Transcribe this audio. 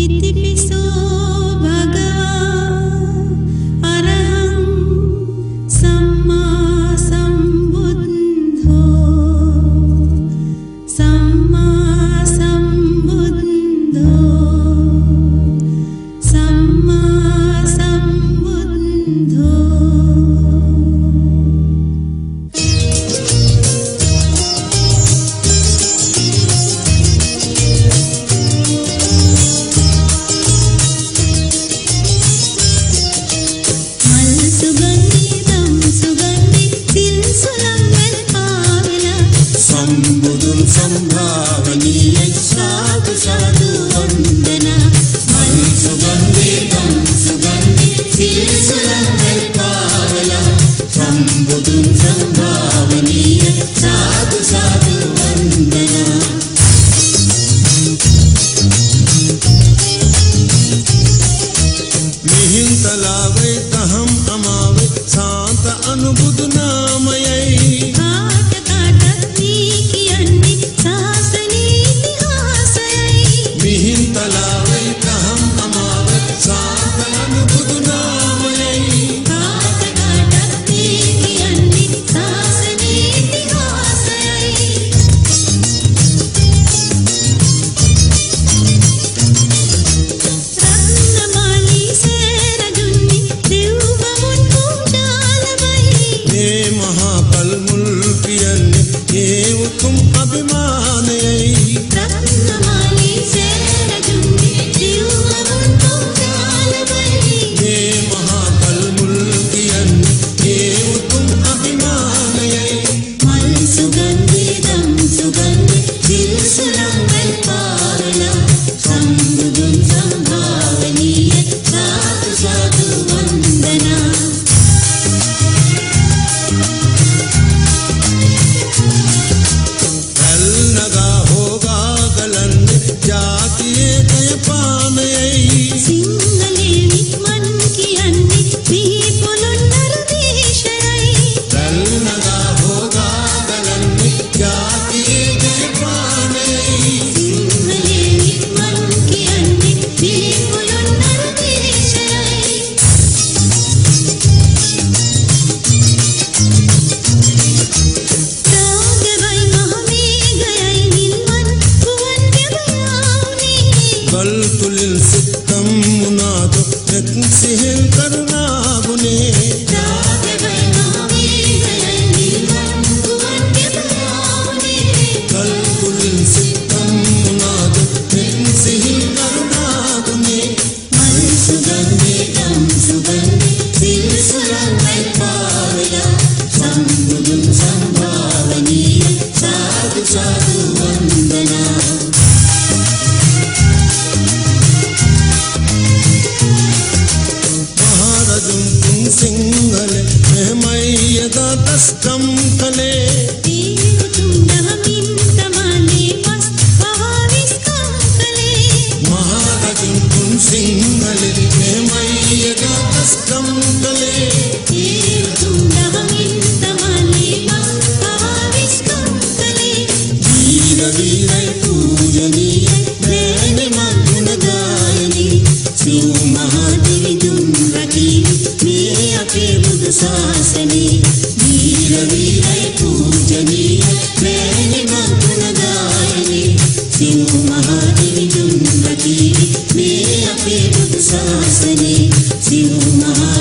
ඉතිපිසෝ භගවා අරහං සම්මා සම්බුද්ධෝ සම්මා සම්බුද්ධෝ සම්මා සම්බුද්ධෝ සම්බුදුන් සම්භාවනීය සාදු සාදු වන්දනා මල් සුගන්ධේ දම් සුගන්ධේ සිල් සුලංගල් පාවලා සම්බුදුන් සම්භාවනීය සාදු සාදු වන්දනා මිහින්තලාවේ තහම් අමාවේ සාන්ත අනුබුදු නාමයයි මිහින්තලාවේ තහම් අමාවේ සාන්ත අනුබුදු නාමයයි මේ මහා කල් මුල් පියන්නේ ඒ උතුම් අභිමානයයි මේ මහා කල් මුල් පියන්නේ ඒ උතුම් අභිමානයයි මල් සුගන්ධේ දම් සුගන්ධේ සිල් සුලංගල් පාවලා සම්බුදුන් සම්භාවනීය සාදු සාදු වන්දනා නගා හෝගා ගලන්නේ ජාතියේ කය පානයයි සිංහලේ වික්මන් කියන්නේ මේ පොළොන්නරු දේශයයි රැල් නගා හෝගා ගලන්නේ ජාතියේ කය පානයයි සිංහලේ වික්මන් කියන්නේ මේ පොළොන්නරු දේශයයි රාගවයි මහමේඝයයි නිල්වන් ගුවන් ගැබයාවුනේ ගල් තුලින් සිත්තම් මුනාද එක් සිහිල් කරුණාගුනේ රාගවයි මහමේඝයයි නිල්වන් ගුවන් ගැබයාවුනේ ගල් තුලින් සිත්තම් මුනාද එක් සිහිල් කරුණාගුනේ මල් සුගන්ධේ දම් සුගන්ධේ සිල් සුලංගල් පාවලා සම්බුදුන් සම්භාවනීය සාදු සාදු වන්දනා මහරජුන් තුන් සිංහල මෙහෙමයි යදා දස්කම් කළේ ඒ උතුම් දහමින් තමාලේ පස් පහවිස්කම් කළේ මහරජුන් තුන් සිංහල මෙහෙමයි යදා දස්කම් කළේ ඒ උතුම් දහමින් තමාලේ පස් පහවිස්කම් කළේ වීර වීරයි පූජනීය මෑණි මගුණදායනී සිව් මහා දිවිදුන් රකී මේ අපේ බුදු ශාසනේ වීර වීරයි පූජනීය මෑණි මගුණදායනී සිව් මහා දිවිදුන් රකී මේ අපේ බුදු ශාසනේ සිව් මහා